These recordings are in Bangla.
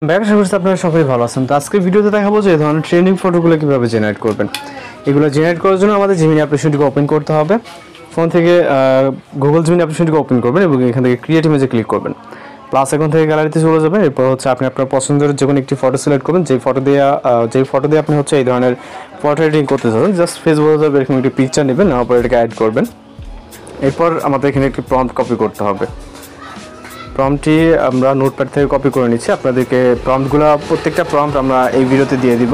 ব্যবসা করতে আপনারা সবাই ভালো আছেন। তো আজকের ভিডিওতে দেখাবো যে এই ধরনের ট্রেন্ডিং ফটোগুলো কিভাবে জেনারেট করবেন। এগুলো জেনারেট করার জন্য আমাদের জিমিনি অ্যাপ্লিকেশনটিকে ওপেন করতে হবে। ফোন থেকে গুগল জিমিনি অ্যাপ্লিকেশনটিকে ওপেন করবেন এবং এখান থেকে ক্রিয়েট ইমেজে ক্লিক করবেন। প্লাস এখন থেকে গ্যালারিতে চলে যাবেন। এরপর হচ্ছে আপনি আপনার পছন্দের যে কোনো একটি ফটো সিলেক্ট করবেন, যেই ফটো দিয়ে আপনি হচ্ছে এই ধরনের ফটো এডিটিং করতে চান। জাস্ট ফেসবুকে যাবেন, এরকম একটি পিকচার নেবেন, নেওয়ার পর এটাকে অ্যাড করবেন। এরপর আমাদের এখানে একটি প্রম্পট কপি করতে হবে। প্রম্পটটি আমরা নোটপ্যাড থেকে কপি করে নিচ্ছি। আপনাদেরকে প্রম্পটগুলো প্রত্যেকটা প্রম্পট আমরা এই ভিডিওতে দিয়ে দিব।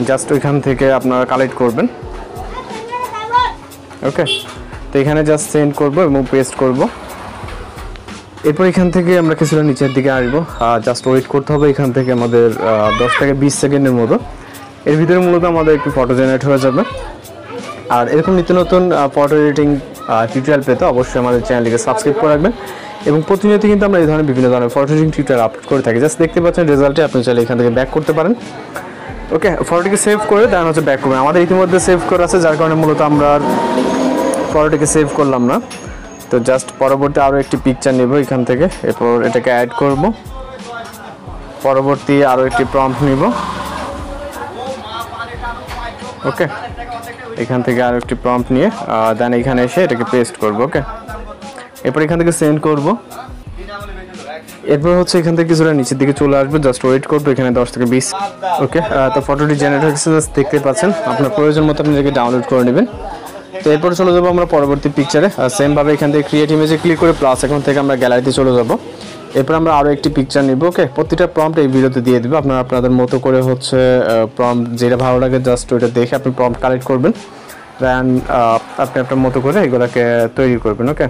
জাস্ট ওইখান থেকে আপনারা কালেক্ট করবেন। ওকে, তো এখানে জাস্ট সেন্ড করব এবং পেস্ট করব। এরপর এখান থেকে আমরা কিছুটা নিচের দিকে আসবো। জাস্ট ওয়েট করতে হবে এখান থেকে আমাদের 10 থেকে 20 সেকেন্ডের মতো। এর ভিতরে মূলত আমাদের একটু ফটো জেনারেট হয়ে যাবে। আর এরকম নিত্য নতুন ফটো এডিটিং টিউটোরিয়াল পেতে অবশ্যই আমাদের চ্যানেলটিকে সাবস্ক্রাইব করে রাখবেন। এবং প্রতিনিয়ত কিন্তু আমরা এই ধরনের বিভিন্ন ধরনের ফটো এডিটিং টিউটোরিয়াল আপলোড করে থাকি। জাস্ট দেখতে পাচ্ছেন রেজাল্টে, আপনি চাইলে এখান থেকে ব্যাক করতে পারেন। ওকে, ফটোটিকে সেভ করে দেন হচ্ছে ব্যাক করবেন। আমাদের ইতিমধ্যে সেভ করা আছে, যার কারণে মূলত আমরা ফটোটিকে সেভ করলাম না। তো জাস্ট পরবর্তী আরও একটি পিকচার নেব এখান থেকে, এরপর এটাকে অ্যাড করব। পরবর্তী আরও একটি প্রম্পট নিব। ওকে, এখান থেকে আরও একটি প্রম্পট নিয়ে দেন এখানে এসে এটাকে পেস্ট করব। ওকে, এরপর এখান থেকে সেন্ড করব। এরপর হচ্ছে এখান থেকে কিছুটা নিচের দিকে চলে আসবে, জাস্ট ওয়েট করবো এখানে 10 থেকে 20। ওকে, তো ফটোটি জেনারেট হয়েছে, জাস্ট দেখতে পাচ্ছেন। আপনার প্রয়োজন মতো আপনি এটাকে ডাউনলোড করে নেবেন। তো এরপর চলে যাবো আমরা পরবর্তী পিকচারে। সেমভাবে এখান থেকে ক্রিয়েট ইমেজে ক্লিক করে প্লাস এখন থেকে আমরা গ্যালারিতে চলে যাব। এরপর আমরা আরও একটি পিকচার নিব। ওকে, প্রতিটা প্রম্পট এই ভিডিওতে দিয়ে দেবো। আপনারা আপনাদের মতো করে হচ্ছে প্রম্পট যেটা ভালো লাগে জাস্ট ওইটা দেখে আপনি প্রম্পট কালেক্ট করবেন। দেন আপনি আপনার মতো করে এগুলোকে তৈরি করবেন। ওকে,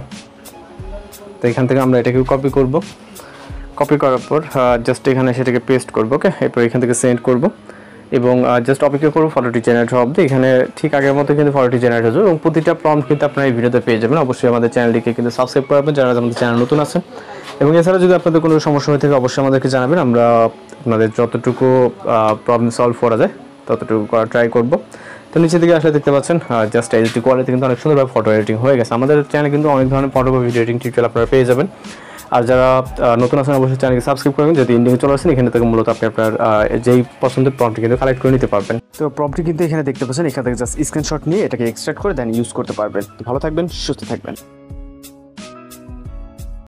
তো এখান থেকে আমরা এটাকে কপি করব। কপি করার পর জাস্ট এখানে সেটাকে পেস্ট করব। ওকে, এরপর এখান থেকে সেন্ড করব এবং জাস্ট অপেক্ষা করব ফটোটি জেনারেট হওয়া অবধি। এখানে ঠিক আগের মতো কিন্তু ফটোটি জেনারেট হয়ে যাবে এবং প্রতিটা প্রম্পট কিন্তু আপনারা এই ভিডিওতে পেয়ে যাবেন। অবশ্যই আমাদের চ্যানেলটিকে কিন্তু সাবস্ক্রাইব করবেন যারা আমাদের চ্যানেল নতুন আছেন। এবং এছাড়া যদি আপনাদের কোনো সমস্যা হয়ে থাকে অবশ্যই আমাদেরকে জানাবেন। আমরা আপনাদের যতটুকু প্রবলেম সলভ করা যায় ততটুকু করার ট্রাই করব। তো নিচের দিকে আসলে দেখতে পাচ্ছেন জাস্ট এডিটিং কোয়ালিটি কিন্তু অনেক সুন্দরভাবে ফটো এডিটিং হয়ে গেছে। আমাদের চ্যানেলে কিন্তু অনেক ধরনের ফটো বা ভিডিও এডিটিং টিউটোরিয়াল আপনারা পেয়ে যাবেন। আর যারা নতুন আছেন অবশ্যই চ্যানেলকে সাবস্ক্রাইব করবেন। যদি ইন্ডিয়াকে চলে আসেন এখানে থেকে মূলত আপনি আপনার যেই পছন্দের প্রম্পটটি কিন্তু কালেক্ট করে নিতে পারবেন। তো প্রম্পটটি কিন্তু এখানে দেখতে পাচ্ছেন, এখান থেকে জাস্ট স্ক্রিনশট নিয়ে এটাকে এক্সট্রাক্ট করে দেন ইউজ করতে পারবেন। ভালো থাকবেন, সুস্থ থাকবেন।